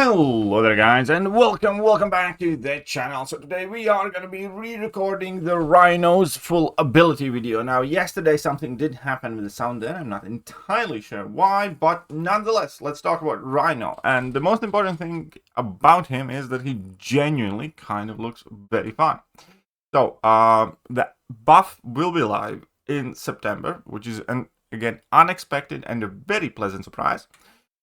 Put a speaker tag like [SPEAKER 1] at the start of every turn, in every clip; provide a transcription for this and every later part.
[SPEAKER 1] Hello there guys, and welcome back to the channel. So today we are going to be re-recording the Rhino's full ability video. Now yesterday something did happen with the sound there. I'm not entirely sure why, but nonetheless, let's talk about Rhino. And the most important thing about him is that he genuinely kind of looks very fun. So the buff will be live in September, which is again unexpected and a very pleasant surprise.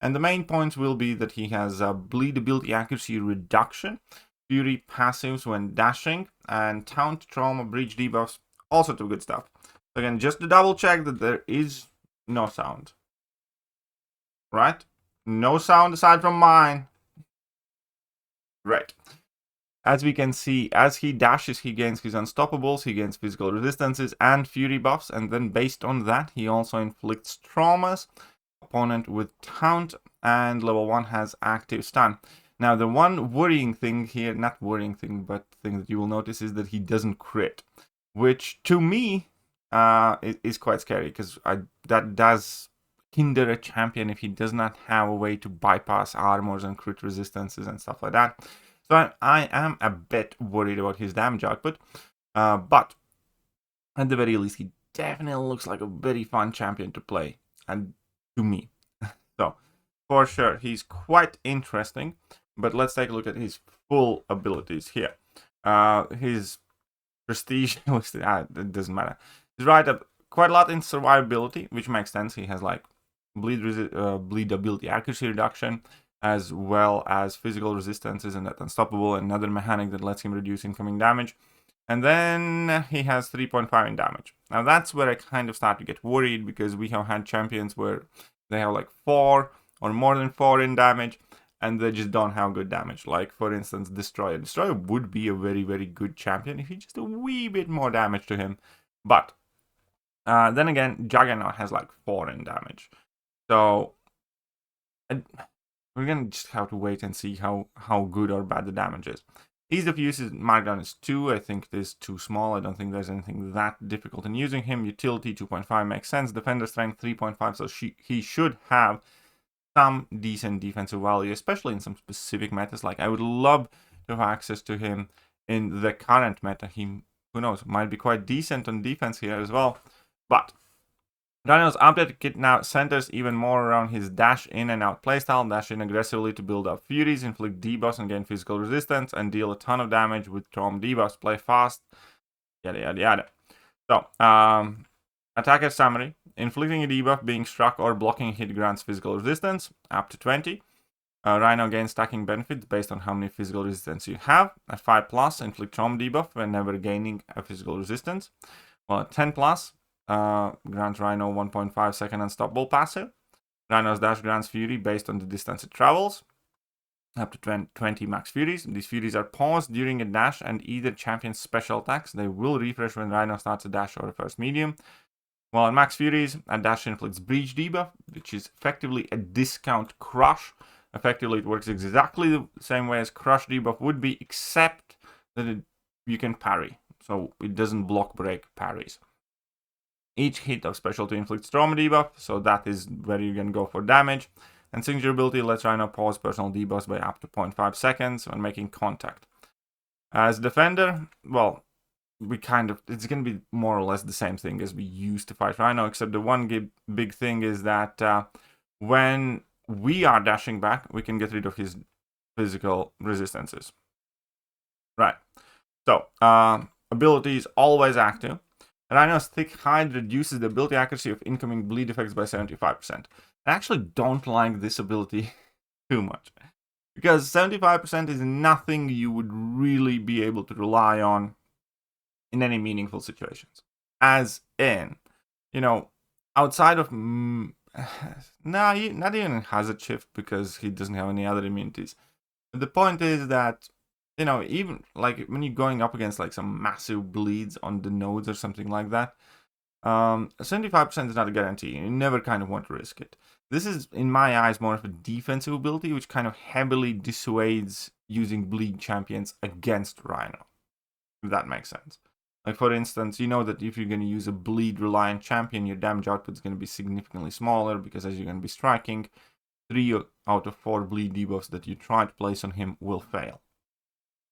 [SPEAKER 1] And the main points will be that he has bleed ability accuracy reduction, fury passives when dashing, and taunt, trauma, breach debuffs, also two good stuff. Again, just to double check that there is no sound. Right? No sound aside from mine. Right. As we can see, as he dashes, he gains his unstoppables, he gains physical resistances and fury buffs, and then based on that, he also inflicts traumas. Opponent with taunt, and level 1 has active stun. Now the one worrying thing here, not worrying thing, but thing that you will notice is that he doesn't crit, which to me is quite scary, because that does hinder a champion if he does not have a way to bypass armors and crit resistances and stuff like that. So I am a bit worried about his damage output, but at the very least he definitely looks like a very fun champion to play, and to me. So for sure he's quite interesting, but let's take a look at his full abilities here. His prestige it doesn't matter. He's right up quite a lot in survivability, which makes sense. He has like bleed ability accuracy reduction, as well as physical resistances and that unstoppable, another mechanic that lets him reduce incoming damage. And then he has 3.5 in damage. Now that's where I kind of start to get worried, because we have had champions where they have like 4 or more than 4 in damage, and they just don't have good damage. Like for instance, Destroyer. Destroyer would be a very, very good champion if you just a wee bit more damage to him. But then again, Juggernaut has like 4 in damage. So we're gonna just have to wait and see how good or bad the damage is. Ease of use is markdown is 2. I think it is too small. I don't think there's anything that difficult in using him. Utility 2.5 makes sense. Defender strength 3.5, so he should have some decent defensive value, especially in some specific metas. Like I would love to have access to him in the current meta. He, who knows, might be quite decent on defense here as well. But Rhino's updated kit now centers even more around his dash in and out playstyle. Dash in aggressively to build up furies, inflict debuffs and gain physical resistance, and deal a ton of damage with trauma debuffs. Play fast, yada yada yada. So, attacker summary. Inflicting a debuff, being struck or blocking a hit grants physical resistance, up to 20. Rhino gains stacking benefits based on how many physical resistance you have. At 5+, inflict trauma debuff whenever gaining a physical resistance. Well, at 10+, grants Rhino 1.5 second unstoppable passive. Rhino's dash grants fury based on the distance it travels, up to 20 max furies. These furies are paused during a dash and either champion's special attacks. They will refresh when Rhino starts a dash or a first medium. While at max furies, a dash inflicts breach debuff, which is effectively a discount crush. Effectively, it works exactly the same way as crush debuff would be, except that you can parry, so it doesn't block break parries. Each hit of specialty inflicts trauma debuff, so that is where you can go for damage. And signature ability lets Rhino pause personal debuffs by up to 0.5 seconds when making contact. As defender, well, it's going to be more or less the same thing as we used to fight Rhino, except the one big thing is that when we are dashing back, we can get rid of his physical resistances. Right. So, ability is always active. Rhino's thick hide reduces the ability accuracy of incoming bleed effects by 75%. I actually don't like this ability too much, because 75% is nothing you would really be able to rely on in any meaningful situations. As in, outside of not even hazard shift, because he doesn't have any other immunities. But the point is that even like when you're going up against like some massive bleeds on the nodes or something like that, 75% is not a guarantee. You never kind of want to risk it. This is, in my eyes, more of a defensive ability, which kind of heavily dissuades using bleed champions against Rhino, if that makes sense. Like for instance, you know that if you're going to use a bleed reliant champion, your damage output is going to be significantly smaller, because as you're going to be striking, 3 out of 4 bleed debuffs that you try to place on him will fail.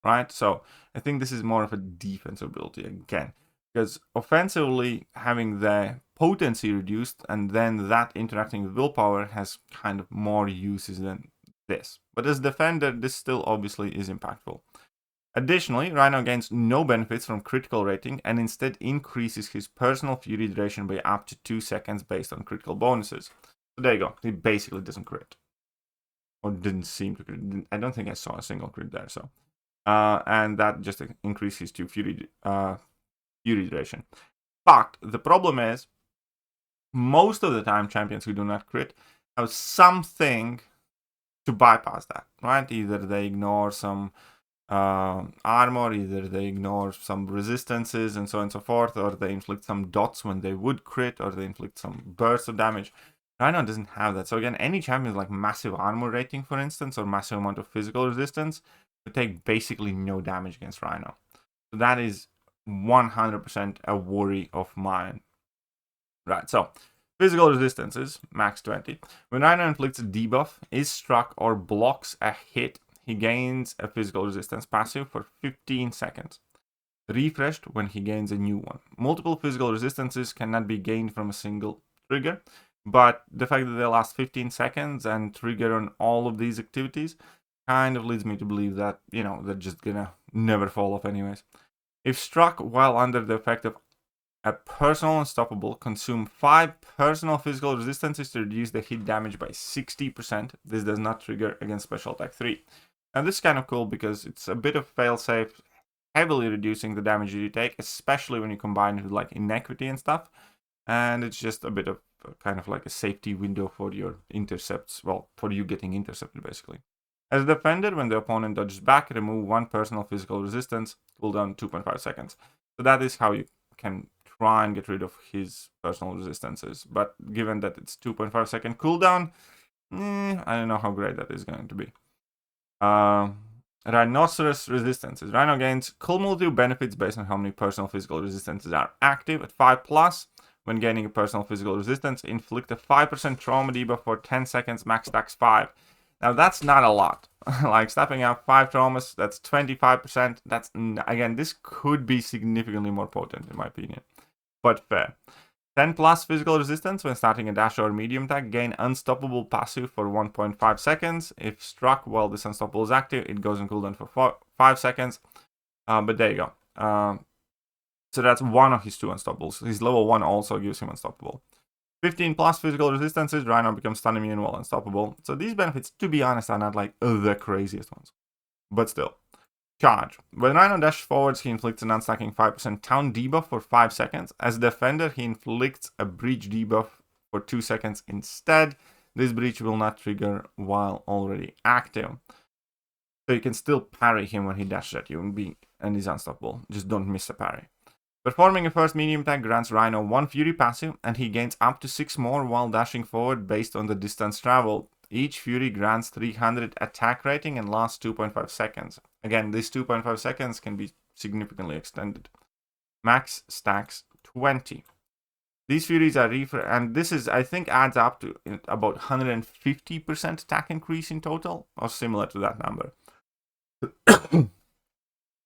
[SPEAKER 1] Right? So I think this is more of a defensive ability again. Because offensively, having the potency reduced and then that interacting with willpower has kind of more uses than this. But as defender, this still obviously is impactful. Additionally, Rhino gains no benefits from critical rating and instead increases his personal fury duration by up to 2 seconds based on critical bonuses. So there you go. He basically doesn't crit. Or didn't seem to crit. I don't think I saw a single crit there, so. And that just increases to fury duration. But the problem is, most of the time, champions who do not crit have something to bypass that, right? Either they ignore some armor, either they ignore some resistances and so on and so forth, or they inflict some dots when they would crit, or they inflict some bursts of damage. Rhino doesn't have that. So again, any champion like massive armor rating, for instance, or massive amount of physical resistance, would take basically no damage against Rhino. So that is 100% a worry of mine. Right, so physical resistances, max 20. When Rhino inflicts a debuff, is struck, or blocks a hit, he gains a physical resistance passive for 15 seconds. Refreshed when he gains a new one. Multiple physical resistances cannot be gained from a single trigger, but the fact that they last 15 seconds and trigger on all of these activities kind of leads me to believe that, you know, they're just gonna never fall off anyways. If struck while under the effect of a personal unstoppable, consume 5 personal physical resistances to reduce the hit damage by 60%. This does not trigger against special attack 3. And this is kind of cool because it's a bit of failsafe, heavily reducing the damage you take, especially when you combine it with like inequity and stuff. And it's just a bit of kind of like a safety window for your intercepts, well, for you getting intercepted basically. As a defender, when the opponent dodges back, remove 1 personal physical resistance, cooldown 2.5 seconds. So that is how you can try and get rid of his personal resistances. But given that it's 2.5 second cooldown, I don't know how great that is going to be. Rhinoceros resistances. Rhino gains cumulative benefits based on how many personal physical resistances are active. At 5+, when gaining a personal physical resistance, inflict a 5% trauma debuff for 10 seconds, max stacks 5. Now that's not a lot. Like stepping up 5 traumas, that's 25%. That's, again, this could be significantly more potent in my opinion, but fair. 10+ physical resistance when starting a dash or medium attack, gain unstoppable passive for 1.5 seconds. If struck while this unstoppable is active, it goes on cooldown for 5 seconds. But there you go. So that's one of his 2 unstoppables. His level 1 also gives him unstoppable. 15+ physical resistances, Rhino becomes stun immune while unstoppable. So these benefits, to be honest, are not like the craziest ones. But still. Charge. When Rhino dashes forwards, he inflicts an unstacking 5% town debuff for 5 seconds. As a defender, he inflicts a breach debuff for 2 seconds instead. This breach will not trigger while already active. So you can still parry him when he dashes at you and he's unstoppable. Just don't miss a parry. Performing a first medium attack grants Rhino 1 fury passive, and he gains up to 6 more while dashing forward based on the distance traveled. Each fury grants 300 attack rating and lasts 2.5 seconds. Again, these 2.5 seconds can be significantly extended. Max stacks 20. These furies are and this is, I think, adds up to about 150% attack increase in total, or similar to that number.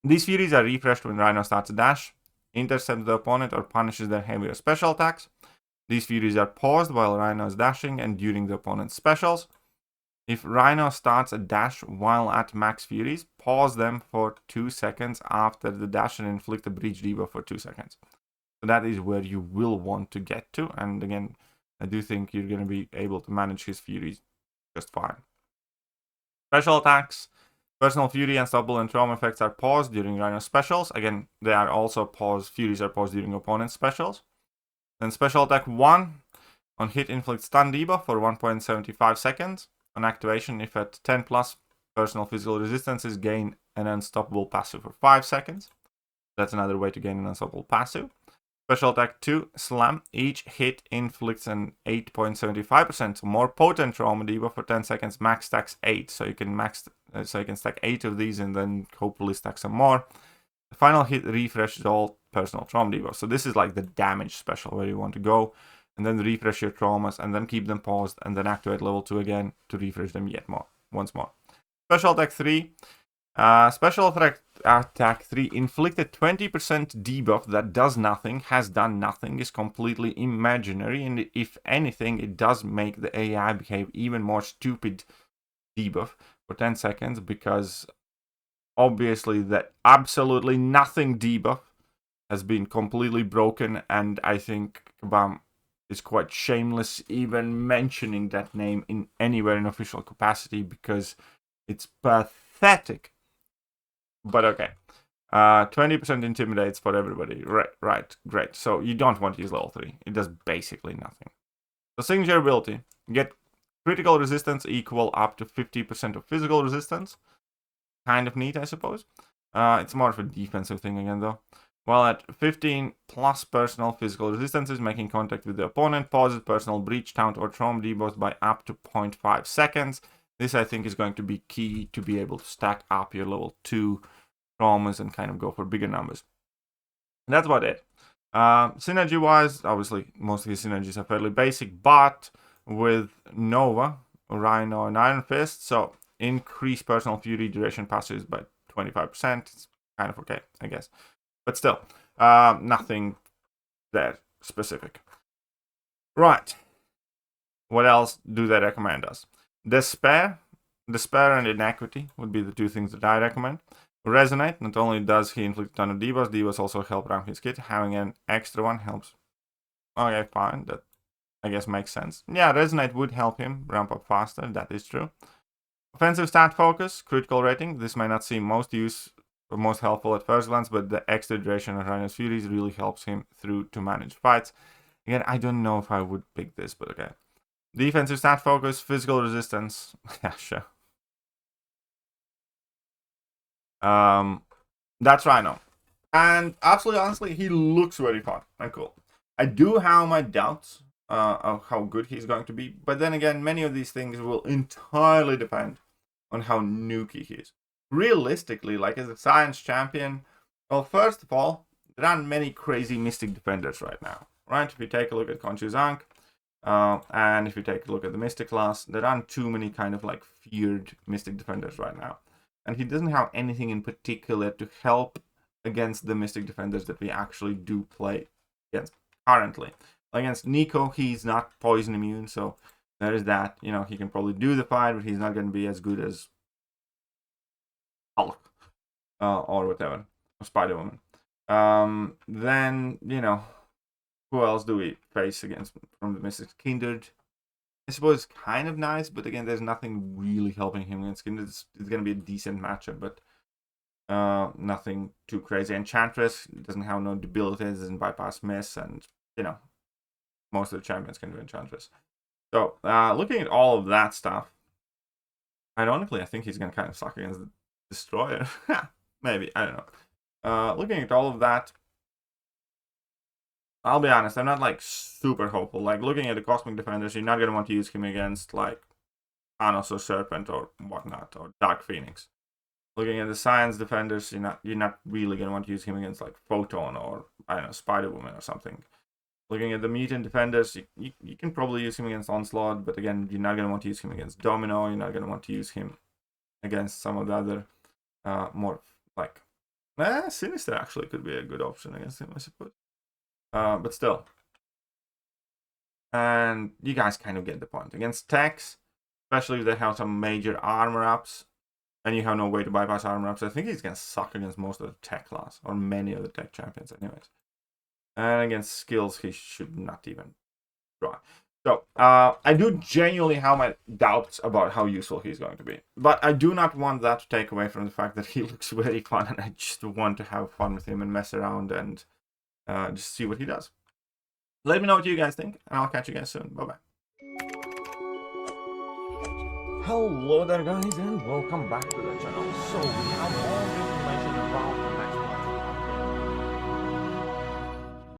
[SPEAKER 1] These furies are refreshed when Rhino starts a dash, intercepts the opponent, or punishes their heavier special attacks. These furies are paused while Rhino is dashing and during the opponent's specials. If Rhino starts a dash while at max furies, pause them for 2 seconds after the dash and inflict a breach debuff for 2 seconds. So that is where you will want to get to. And again, I do think you're going to be able to manage his furies just fine. Special attacks. Personal fury, unstoppable, and trauma effects are paused during Rhino specials. Again, they are also paused. Furies are paused during opponent's specials. Then special attack 1. On hit, inflict stun debuff for 1.75 seconds. On activation, if at 10+, personal physical resistances, gain an unstoppable passive for 5 seconds. That's another way to gain an unstoppable passive. Special attack 2, slam. Each hit inflicts an 8.75% more potent trauma debuff for 10 seconds. Max stacks 8, so you can stack 8 of these and then hopefully stack some more. The final hit refreshes all personal trauma debuffs. So this is like the damage special where you want to go. and then refresh your traumas, and then keep them paused, and then activate level 2 again to refresh them once more. Special attack 3. Special attack 3 inflicted 20% debuff that does nothing, has done nothing, is completely imaginary, and if anything, it does make the AI behave even more stupid debuff for 10 seconds, because obviously that absolutely nothing debuff has been completely broken, and I think Kabam is quite shameless even mentioning that name in anywhere in official capacity, because it's pathetic. But okay. 20% intimidates for everybody. Right, great. So you don't want to use level 3. It does basically nothing. The signature ability. Get critical resistance equal up to 50% of physical resistance. Kind of neat, I suppose. It's more of a defensive thing again, though. While at 15 plus personal physical resistances, making contact with the opponent pauses personal breach, taunt, or trauma debuffs by up to 0.5 seconds. This, I think, is going to be key to be able to stack up your level 2 traumas and kind of go for bigger numbers. And that's about it. Synergy-wise, obviously, most of his synergies are fairly basic, but with Nova, Rhino, and Iron Fist, so increase personal fury duration passes by 25%. It's kind of okay, I guess. But still, nothing that specific. Right. What else do they recommend us? Despair and Inequity would be the two things that I recommend. Resonate, not only does he inflict a ton of debuffs also help ramp his kit. Having an extra one helps. Okay, fine. That, I guess, makes sense. Yeah, Resonate would help him ramp up faster. That is true. Offensive stat focus, critical rating. This may not seem most helpful at first glance, but the extra duration of Rhino's Furies really helps him through to manage fights. Again, I don't know if I would pick this, but okay. Defensive stat focus, physical resistance. Yeah, sure. That's Rhino. And absolutely honestly, he looks very fun and cool. I do have my doubts of how good he's going to be, but then again, many of these things will entirely depend on how nukey he is. Realistically, like as a science champion, well, first of all, there aren't many crazy Mystic defenders right now, right? If you take a look at Conchuzank, and if you take a look at the Mystic class, there aren't too many kind of like feared Mystic defenders right now. And he doesn't have anything in particular to help against the Mystic defenders that we actually do play against currently. Against Nico, he's not poison immune, so there is that. You know, he can probably do the fight, but he's not going to be as good as Hulk or whatever, or Spider-Woman. Then, you know, who else do we face against from the Mystic? Kindred. I suppose it's kind of nice, but again, there's nothing really helping him against Kindred. It's going to be a decent matchup, but nothing too crazy. Enchantress doesn't have no debilities, doesn't bypass miss, and, you know, most of the champions can do Enchantress. So, looking at all of that stuff, ironically, I think he's going to kind of suck against the Destroyer. Maybe, I don't know. Looking at all of that, I'll be honest, I'm not like super hopeful. Like looking at the Cosmic Defenders, you're not going to want to use him against like Thanos or Serpent or whatnot, or Dark Phoenix. Looking at the Science Defenders, you're not really going to want to use him against like Photon or, I don't know, Spider-Woman or something. Looking at the Mutant Defenders, you can probably use him against Onslaught, but again, you're not going to want to use him against Domino. You're not going to want to use him against some of the other more like Sinister actually could be a good option against him, I suppose. But still. And you guys kind of get the point. Against Techs, especially if they have some major armor ups, and you have no way to bypass armor ups, I think he's going to suck against most of the Tech class, or many of the Tech champions anyways. And against skills, he should not even try. So, I do genuinely have my doubts about how useful he's going to be. But I do not want that to take away from the fact that he looks very fun, and I just want to have fun with him and mess around and just see what he does. Let me know what you guys think, and I'll catch you guys soon. Bye-bye. Hello there, guys, and welcome back to the channel. So, we have all the information about